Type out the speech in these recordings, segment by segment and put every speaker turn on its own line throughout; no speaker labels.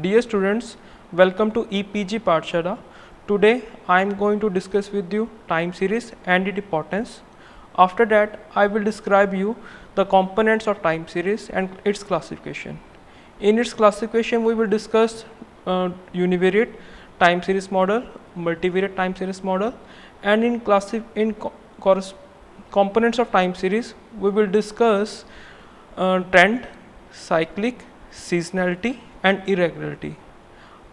Dear students, welcome to EPG Pathshala. Today I am going to discuss with you time series and its importance. After that I will describe you the components of time series and its classification. In its classification we will discuss univariate time series model, multivariate time series model, and components of time series we will discuss trend, cyclic, seasonality and irregularity.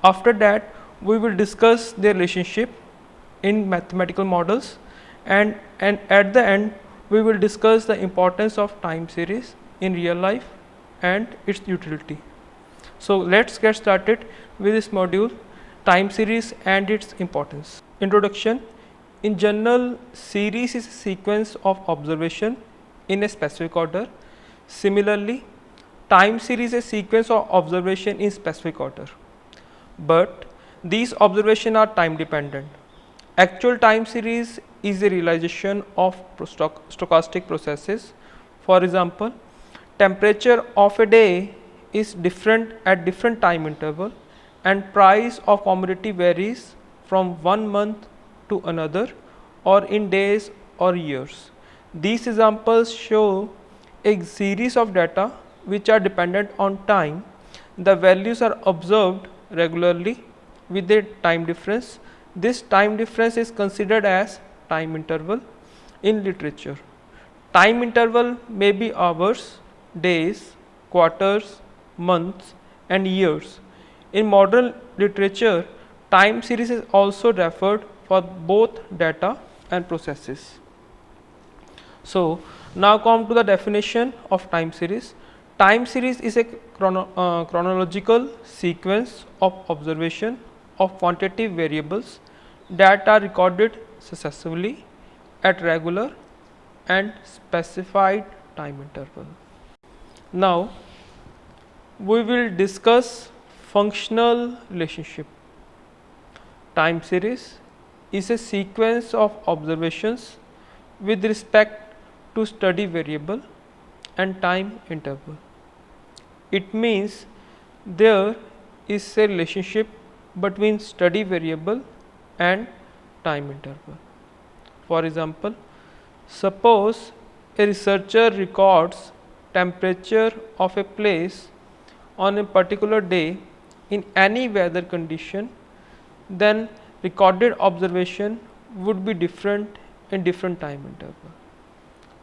After that we will discuss their relationship in mathematical models, and at the end we will discuss the importance of time series in real life and its utility. So let's get started with this module, time series and its importance. Introduction. In general, series is a sequence of observation in a specific order. Similarly, time series is a sequence of observation in specific order, but these observations are time dependent. Actual time series is a realization of stochastic processes. For example, temperature of a day is different at different time interval, and price of commodity varies from one month to another or in days or years. These examples show a series of data which are dependent on time. The values are observed regularly with a time difference. This time difference is considered as time interval in literature. Time interval may be hours, days, quarters, months and years. In modern literature, time series is also referred for both data and processes. So now come to the definition of time series. Time series is a chronological sequence of observation of quantitative variables that are recorded successively at regular and specified time interval. Now we will discuss functional relationship. Time series is a sequence of observations with respect to study variable and time interval. It means there is a relationship between study variable and time interval. For example, suppose a researcher records temperature of a place on a particular day in any weather condition, then recorded observation would be different in different time interval,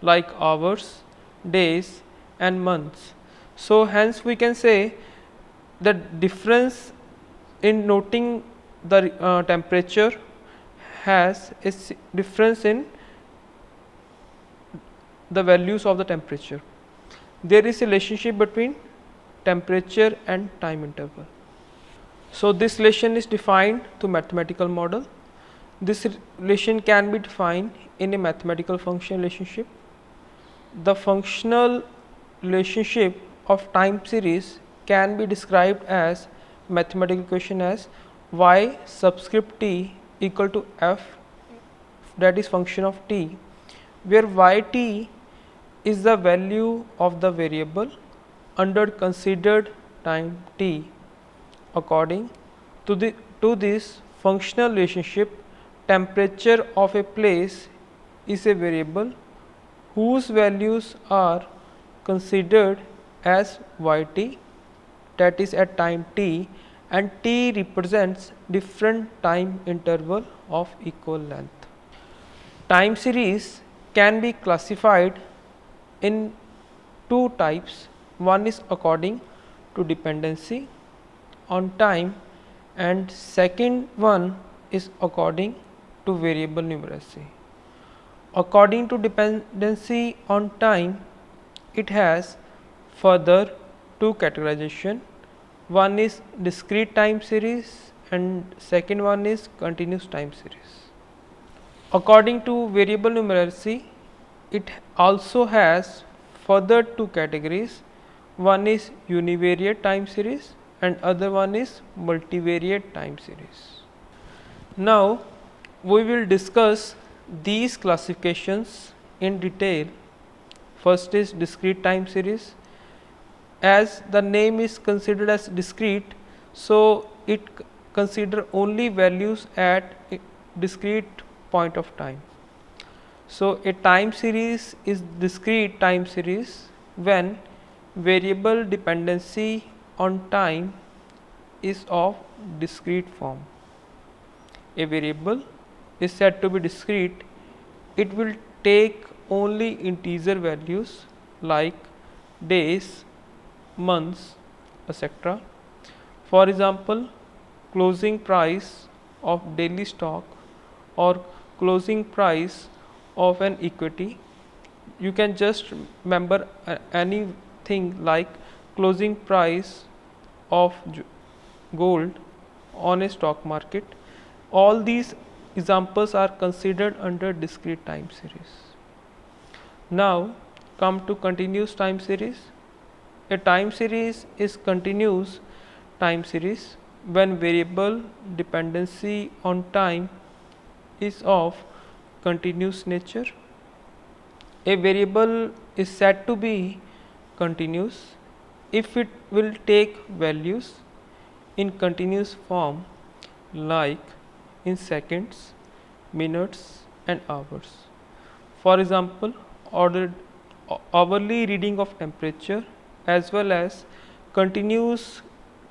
like hours, days and months. So hence we can say that difference in noting the temperature has a difference in the values of the temperature. There is a relationship between temperature and time interval. So this relation is defined through mathematical model. This relation can be defined in a mathematical function relationship. The functional relationship of time series can be described as mathematical equation as y subscript t equal to f, that is function of t, where yt is the value of the variable under considered time t. According to this functional relationship, temperature of a place is a variable whose values are considered as yt, that is at time t, and t represents different time interval of equal length. Time series can be classified in two types. One is according to dependency on time, and second one is according to variable numeracy. According to dependency on time, it has further two categorization. One is discrete time series and second one is continuous time series. According to variable numeracy, it also has further two categories. One is univariate time series and other one is multivariate time series. Now we will discuss these classifications in detail. First is discrete time series. As the name is considered as discrete, so it consider only values at a discrete point of time. So a time series is discrete time series when variable dependency on time is of discrete form. A variable is said to be discrete, it will take only integer values like days, months, etc. For example, closing price of daily stock or closing price of an equity. You can just remember anything like closing price of gold on a stock market. All these examples are considered under discrete time series. Now come to continuous time series. A time series is continuous time series when variable dependency on time is of continuous nature. A variable is said to be continuous if it will take values in continuous form like in seconds, minutes and hours. For example, hourly reading of temperature as well as continuous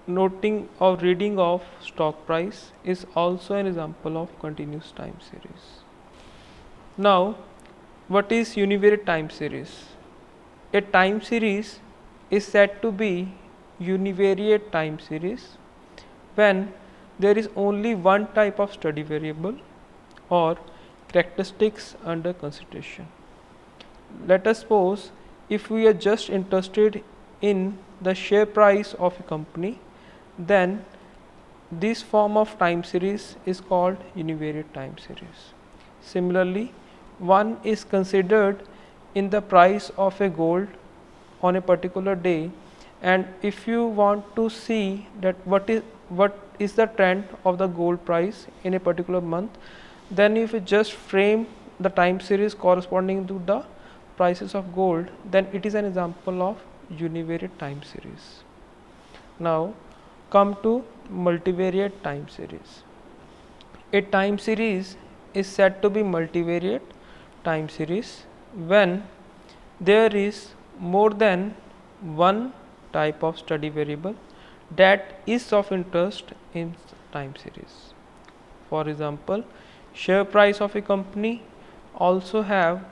noting or reading of stock price is also an example of continuous time series. Now, what is univariate time series? A time series is said to be univariate time series when there is only one type of study variable or characteristics under consideration. Let us suppose if we are just interested in the share price of a company, then this form of time series is called univariate time series. Similarly, one is considered in the price of a gold on a particular day, and if you want to see that what is the trend of the gold price in a particular month, then if you just frame the time series corresponding to the prices of gold, then it is an example of univariate time series. Now come to multivariate time series. A time series is said to be multivariate time series when there is more than one type of study variable that is of interest in time series. For example, share price of a company also have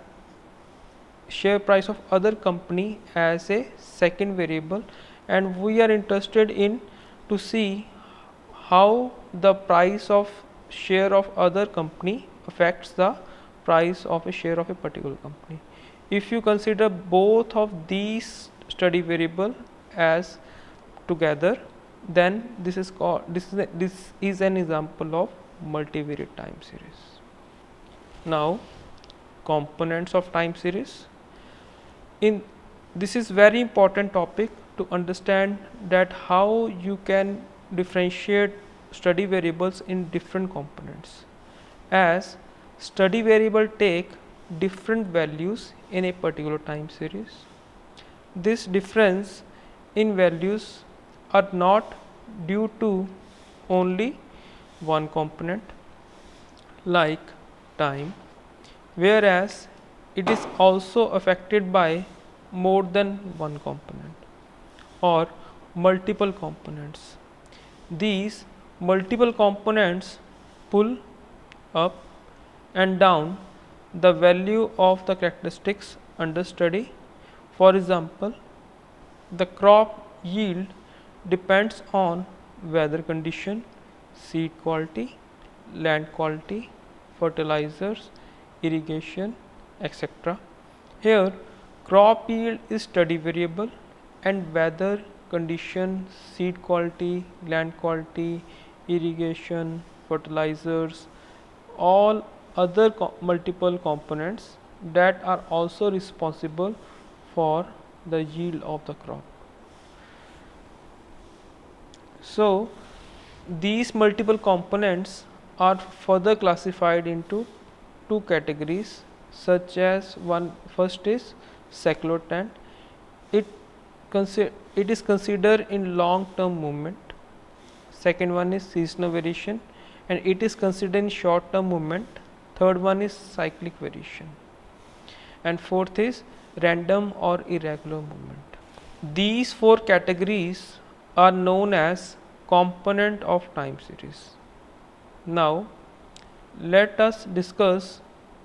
share price of other company as a second variable, and we are interested in to see how the price of share of other company affects the price of a share of a particular company. If you consider both of these study variable as together, then this is an example of multivariate time series. Now components of time series. In this is very important topic to understand that how you can differentiate study variables in different components, as study variable take different values in a particular time series. This difference in values are not due to only one component like time, whereas it is also affected by more than one component or multiple components. These multiple components pull up and down the value of the characteristics under study. For example, the crop yield depends on weather condition, seed quality, land quality, fertilizers, irrigation, etc. Here, crop yield is study variable and weather condition, seed quality, land quality, irrigation, fertilizers, all other multiple components that are also responsible for the yield of the crop. So these multiple components are further classified into two categories, such as first is cyclotrend. It is considered in long term movement, second one is seasonal variation, and it is considered in short term movement. Third one is cyclic variation, and fourth is random or irregular movement. These four categories are known as component of time series. Now let us discuss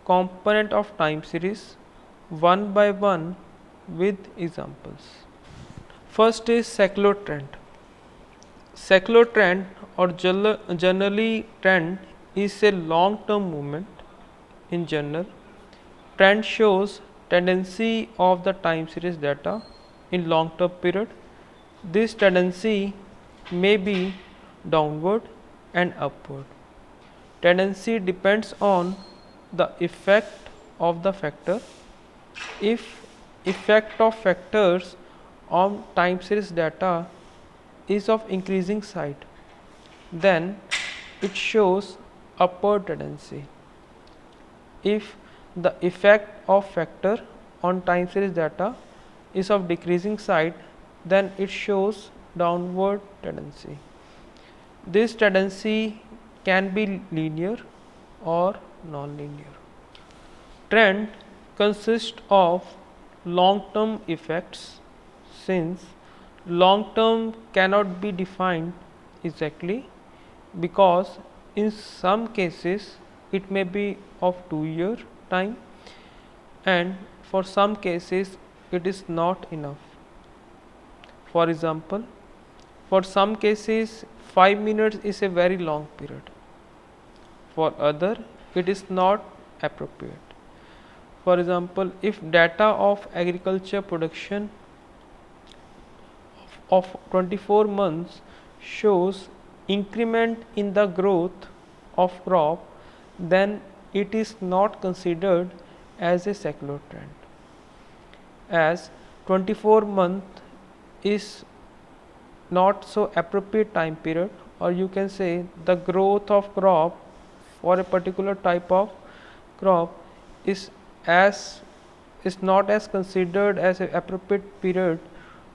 component of time series one by one with examples. First is secular trend. Secular trend or generally trend is a long term movement. In general, trend shows tendency of the time series data in long term period. This tendency may be downward and upward. Tendency depends on the effect of the factor. If effect of factors on time series data is of increasing side, then it shows upward tendency. If the effect of factor on time series data is of decreasing side, then it shows downward tendency. This tendency can be linear or non-linear. Trend consists of long-term effects. Since long-term cannot be defined exactly, because in some cases it may be of 2-year time, and for some cases it is not enough. For example, for some cases 5 minutes is a very long period, for other it is not appropriate. For example, if data of agriculture production of 24 months shows increment in the growth of crop, then it is not considered as a secular trend, as 24 month is not so appropriate time period, or you can say the growth of crop for a particular type of crop is not as considered as an appropriate period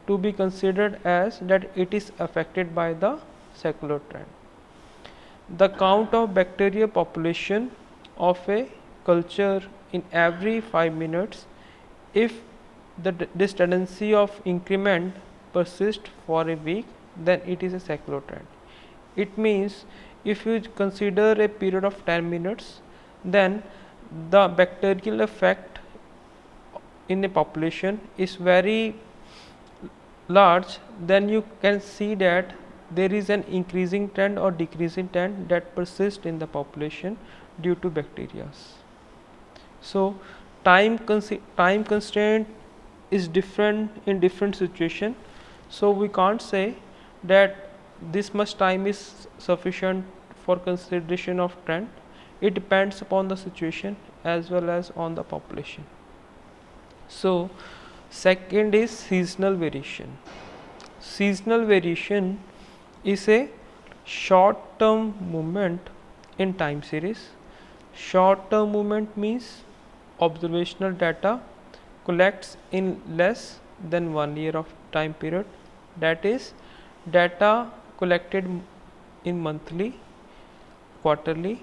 to be considered as that it is affected by the secular trend. The count of bacteria population of a culture in every 5 minutes, if this tendency of increment persists for a week, then it is a secular trend. It means if you consider a period of 10 minutes, then the bacterial effect in a population is very large, then you can see that there is an increasing trend or decreasing trend that persists in the population due to bacteria. So time constraint is different in different situation, so we can't say that this much time is sufficient for consideration of trend. It depends upon the situation as well as on the population. So second is seasonal variation. Seasonal variation is a short term movement in time series. Short term movement means observational data collects in less than 1 year of time period, that is data collected in monthly, quarterly,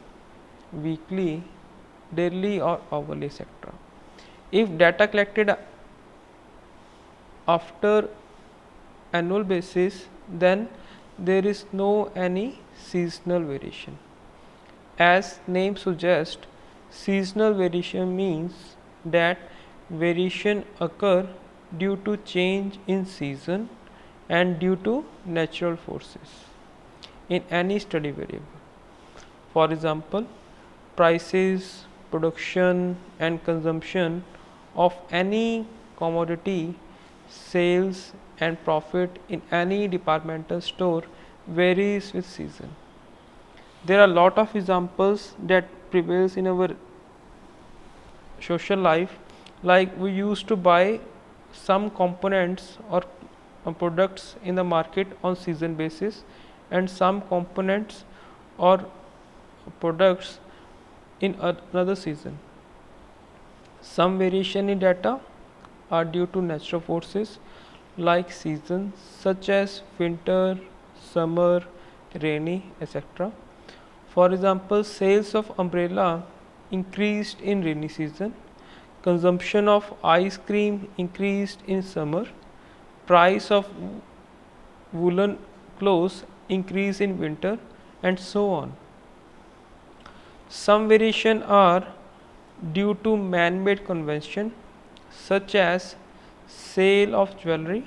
weekly, daily or hourly, etc. If data collected after annual basis, then there is no any seasonal variation. As name suggests, seasonal variation means that variation occur due to change in season and due to natural forces in any study variable. For example, prices, production and consumption of any commodity, sales and profit in any departmental store varies with season. There are a lot of examples that prevails in our social life, like we used to buy some components or products in the market on season basis, and some components or products in another season. Some variation in data are due to natural forces like seasons such as winter, summer, rainy, etc. For example, sales of umbrella increased in rainy season, consumption of ice cream increased in summer, price of woolen clothes increase in winter, and so on. Some variation are due to man-made convention such as sale of jewelry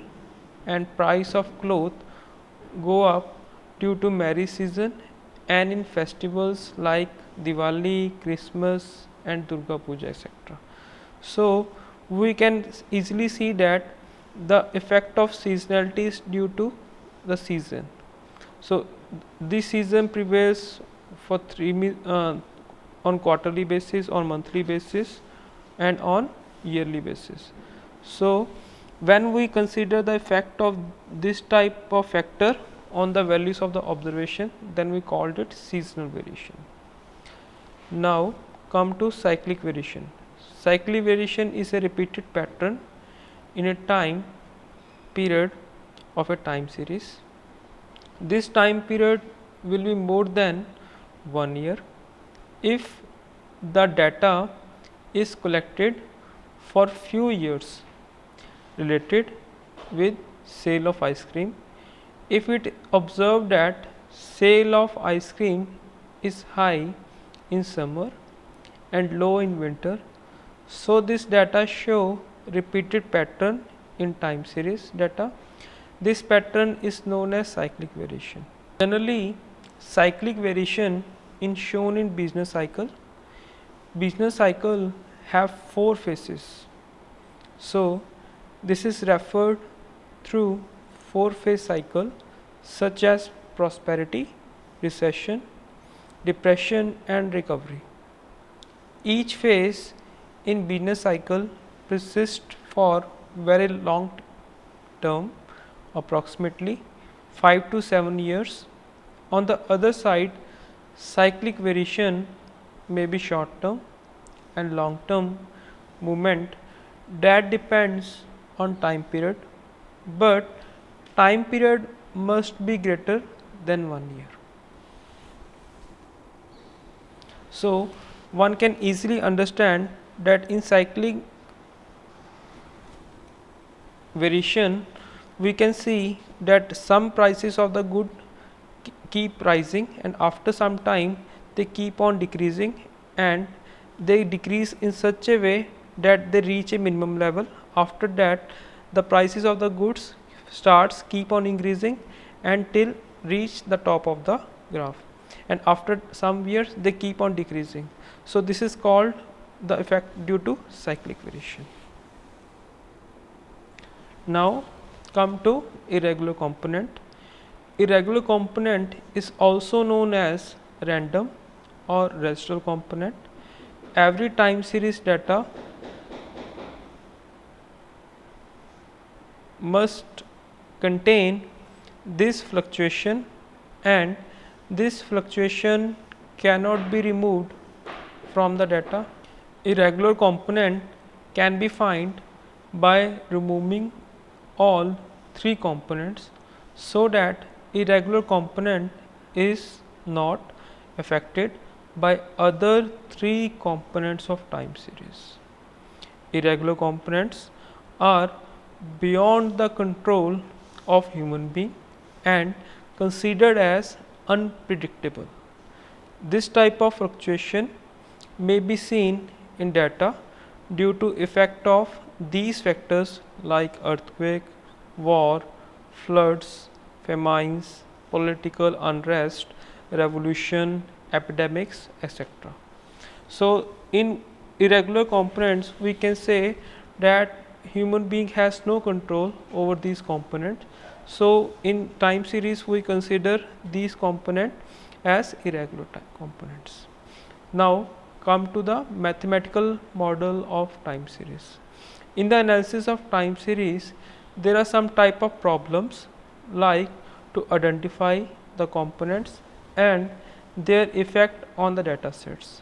and price of cloth go up due to marriage season and in festivals like Diwali, Christmas and Durga Puja, etc. So we can easily see that the effect of seasonality is due to the season. So this season prevails for on quarterly basis, on monthly basis and on yearly basis. So when we consider the effect of this type of factor on the values of the observation, then we called it seasonal variation. Now come to cyclic variation. Cyclic variation is a repeated pattern in a time period of a time series. This time period will be more than 1 year if the data is collected for few years related with sale of ice cream. If it observed that sale of ice cream is high in summer and low in winter, so this data show repeated pattern in time series data. This pattern is known as cyclic variation. Generally, cyclic variation is shown in business cycle. Business cycle have 4 phases. So this is referred through 4-phase cycle such as prosperity, recession, depression and recovery. Each phase in business cycle persists for very long term, approximately 5 to 7 years. On the other side, cyclic variation may be short term and long term movement that depends on time period, but time period must be greater than 1 year. So one can easily understand that in cyclic variation we can see that some prices of the good keep rising and after some time they keep on decreasing and they decrease in such a way that they reach a minimum level. After that the prices of the goods starts keep on increasing until reach the top of the graph, and after some years they keep on decreasing. So this is called the effect due to cyclic variation. Now come to irregular component. Irregular component is also known as random or residual component. Every time series data must contain this fluctuation and this fluctuation cannot be removed from the data. Irregular component can be found by removing all 3 components so that irregular component is not affected by other 3 components of time series. Irregular components are beyond the control of human being and considered as unpredictable. This type of fluctuation may be seen in data due to effect of these factors like earthquake, war, floods, famines, political unrest, revolution, epidemics, etc. So in irregular components we can say that human being has no control over these components. So in time series we consider these components as irregular components. Now come to the mathematical model of time series. In the analysis of time series there are some type of problems like to identify the components and their effect on the data sets,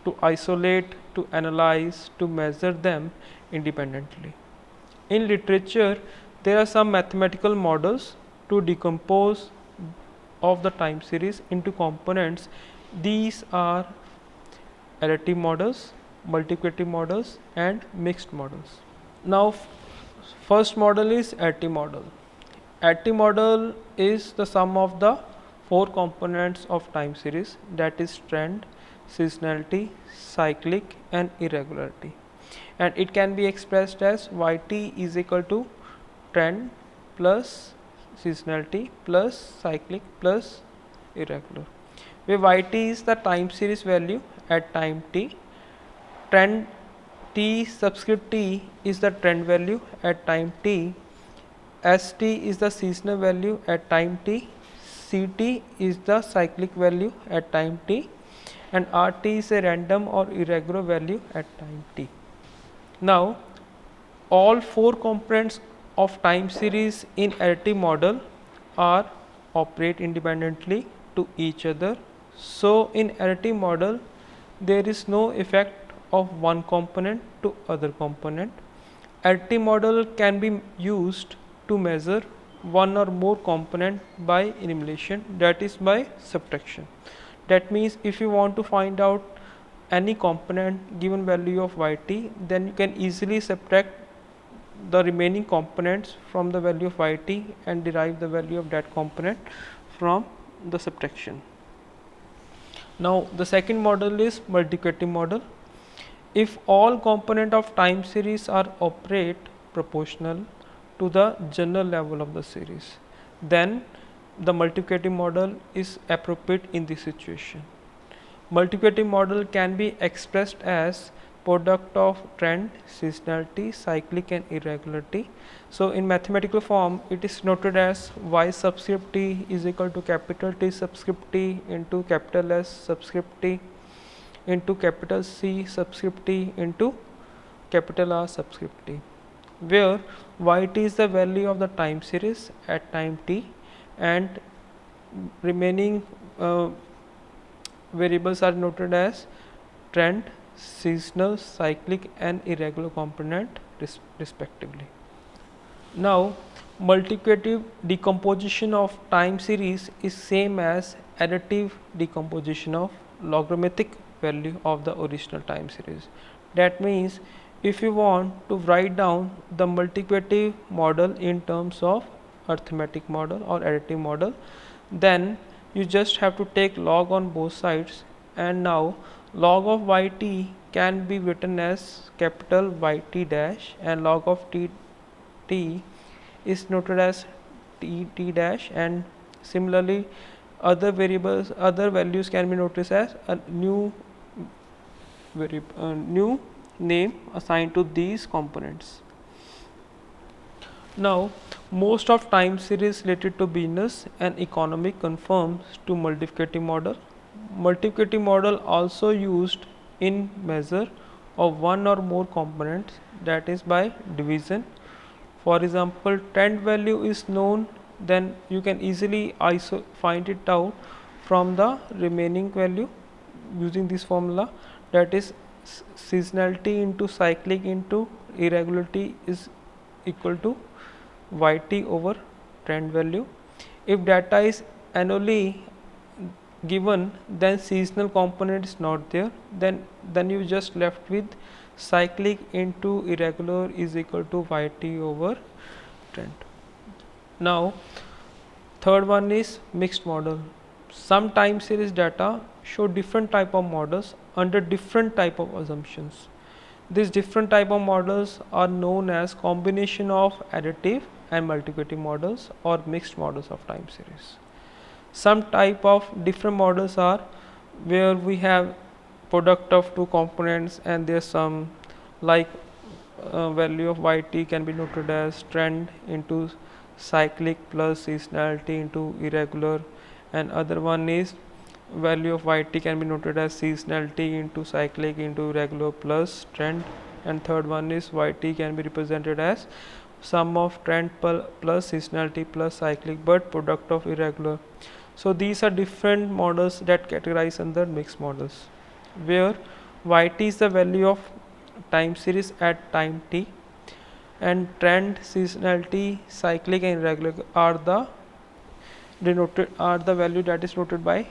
to isolate, to analyze, to measure them independently. In literature there are some mathematical models to decompose of the time series into components. These are additive models, multiplicative models and mixed models. Now first model is additive model. Additive model is the sum of the four components of time series, that is trend, seasonality, cyclic and irregularity, and it can be expressed as yt is equal to trend plus seasonality plus cyclic plus irregular, where yt is the time series value at time t, trend t subscript t is the trend value at time t, st is the seasonal value at time t, ct is the cyclic value at time t, and rt is a random or irregular value at time t. Now all four components of time series in additive model are operate independently to each other. So in additive model there is no effect of one component to other component. Additive model can be used to measure one or more component by elimination, that is by subtraction. That means if you want to find out any component given value of yt, then you can easily subtract the remaining components from the value of yt and derive the value of that component from the subtraction. Now the second model is multiplicative model. If all component of time series are operate proportional to the general level of the series, then the multiplicative model is appropriate in this situation. Multiplicative model can be expressed as product of trend, seasonality, cyclic and irregularity. So in mathematical form it is noted as y subscript t is equal to capital T subscript t into capital S subscript t into capital C subscript t into capital R subscript t, where yt is the value of the time series at time t and remaining variables are noted as trend, seasonal, cyclic and irregular component respectively. Now multiplicative decomposition of time series is same as additive decomposition of logarithmic value of the original time series. That means if you want to write down the multiplicative model in terms of arithmetic model or additive model, then you just have to take log on both sides, and now log of yt can be written as capital Yt dash and log of t is noted as t dash, and similarly other variables, other values can be noticed as a new new name assigned to these components. Now most of time series related to business and economy conforms to multiplicative model. Multiplicative model also used in measure of one or more components, that is by division. For example, trend value is known, then you can easily find it out from the remaining value using this formula, that is seasonality into cyclic into irregularity is equal to yt over trend value. If data is annually given, then seasonal component is not there, then you just left with cyclic into irregular is equal to yt over trend. Now third one is mixed model. Some time series data show different type of models under different type of assumptions. These different type of models are known as combination of additive and multiplicative models or mixed models of time series. Some type of different models are where we have product of two components and there is some like value of yt can be noted as trend into cyclic plus seasonality into irregular, and other one is value of yt can be noted as seasonality into cyclic into regular plus trend, and third one is yt can be represented as sum of trend plus seasonality plus cyclic but product of irregular. So these are different models that categorize under mixed models, where yt is the value of time series at time t and trend, seasonality, cyclic and irregular are the denoted are the value that is noted by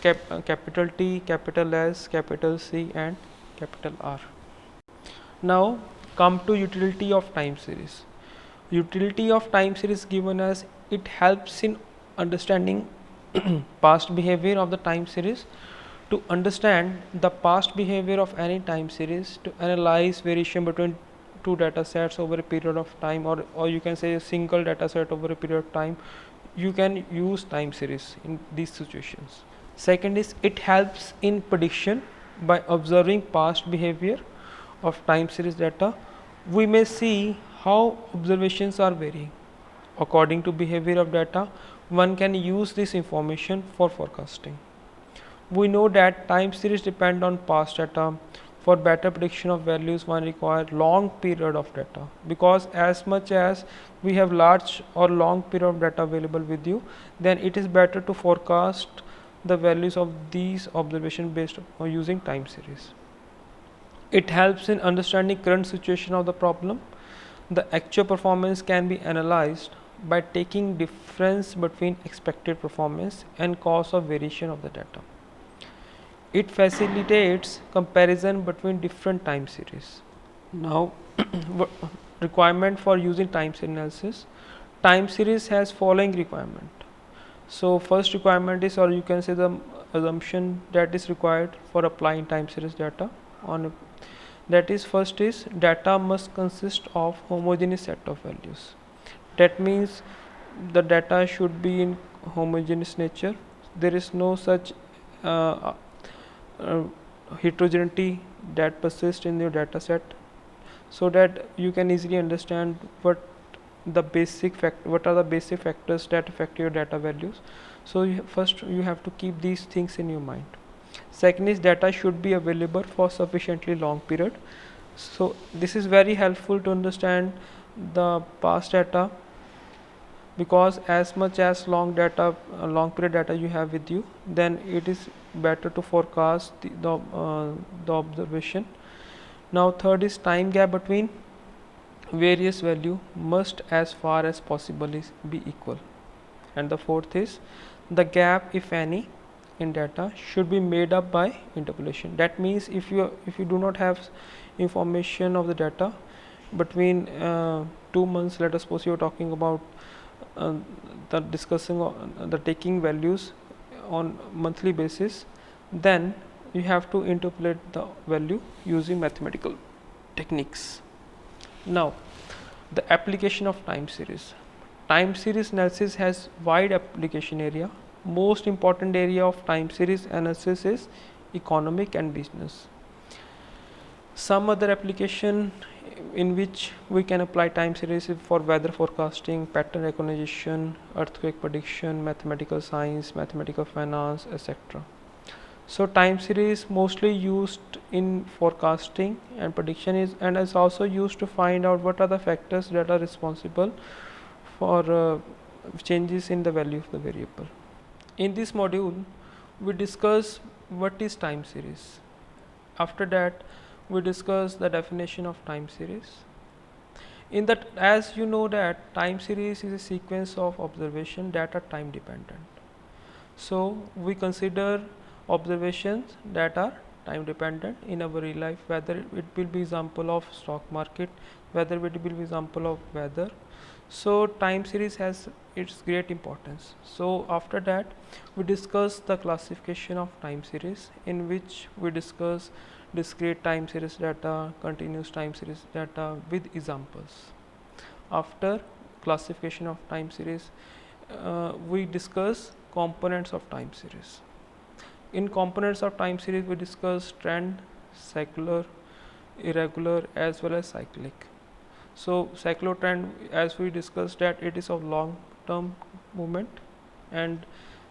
capital T, capital S, capital C and capital R. Now come to utility of time series. Utility of time series given as it helps in understanding past behavior of the time series. To understand the past behavior of any time series, to analyze variation between two data sets over a period of time, or you can say a single data set over a period of time, you can use time series in these situations. Second is it helps in prediction. By observing past behavior of time series data, we may see how observations are varying. According to behavior of data, one can use this information for forecasting. We know that time series depend on past data. For better prediction of values, one require long period of data, because as much as we have large or long period of data available with you, then it is better to forecast the values of these observations based on using time series. It helps in understanding current situation of the problem. The actual performance can be analyzed by taking difference between expected performance and cause of variation of the data. It facilitates comparison between different time series. Now, requirement for using time series analysis. Time series has following requirement. So first requirement is, or you can say the assumption that is required for applying time series data on, that is, first is data must consist of homogeneous set of values. That means the data should be in homogeneous nature. There is no such heterogeneity that persists in your data set, so that you can easily understand what are the basic factors that affect your data values. So first you have to keep these things in your mind. Second is data should be available for sufficiently long period. So this is very helpful to understand the past data, because as much as long period data you have with you, then it is better to forecast the observation. Now third is time gap between various value must as far as possible be equal. And the fourth is the gap, if any, in data should be made up by interpolation. That means if you do not have information of the data between 2 months, let us suppose you are talking about the taking values on monthly basis, then you have to interpolate the value using mathematical techniques. Now the application of time series. Time series analysis has wide application area. Most important area of time series analysis is economic and business. Some other application in which we can apply time series for weather forecasting, pattern recognition, earthquake prediction, mathematical science, mathematical finance, etc. So time series mostly used in forecasting and prediction is also used to find out what are the factors that are responsible for changes in the value of the variable. In this module, we discuss what is time series. After that, we discuss the definition of time series. In that, as you know, that time series is a sequence of observation that are time dependent. So we consider observations that are time dependent in our real life, whether it will be example of stock market, whether it will be example of weather. So time series has its great importance. So after that, we discuss the classification of time series, in which we discuss discrete time series data, continuous time series data with examples. After classification of time series, we discuss components of time series. In components of time series, we discuss trend, secular, irregular as well as cyclic. So secular trend, as we discussed, that it is of long term movement, and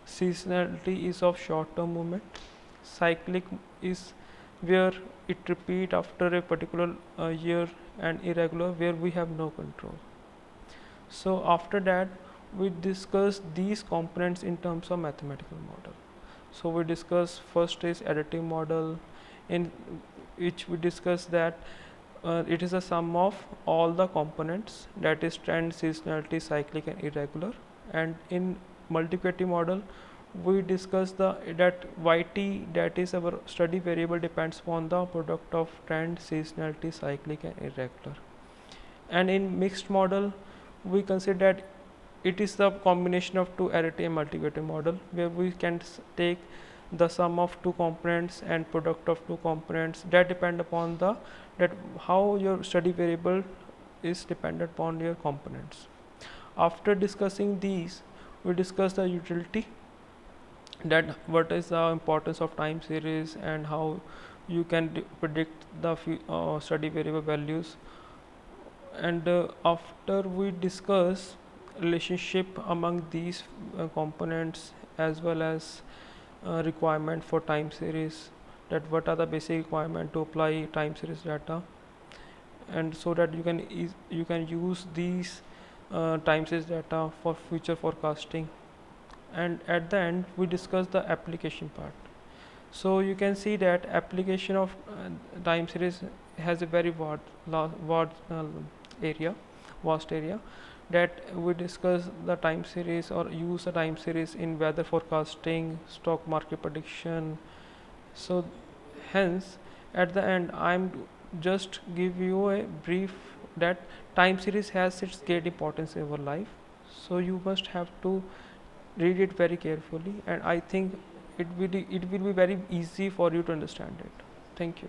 seasonality is of short term movement. Cyclic is where it repeat after a particular year, and irregular where we have no control. So after that, we discuss these components in terms of mathematical model. So we discuss first is additive model, in which we discuss that it is a sum of all the components, that is trend, seasonality, cyclic and irregular, and in multiplicative model, we discuss the that YT, that is our study variable, depends upon the product of trend, seasonality, cyclic and irregular. And in mixed model, we consider that it is the combination of two array and multiplicative model, where we can take the sum of two components and product of two components that depend upon the that how your study variable is dependent upon your components. After discussing these, we discuss the utility, that what is the importance of time series and how you can predict the study variable values. And after we discuss relationship among these components, as well as requirement for time series, that what are the basic requirement to apply time series data, and so that you can use these time series data for future forecasting. And at the end, we discuss the application part. So you can see that application of time series has a very area vast area, that we discuss the time series or use the time series in weather forecasting, stock market prediction. So hence, at the end, I'm just give you a brief that time series has its great importance in our life, so you must have to read it very carefully, and I think it will be very easy for you to understand it. Thank you.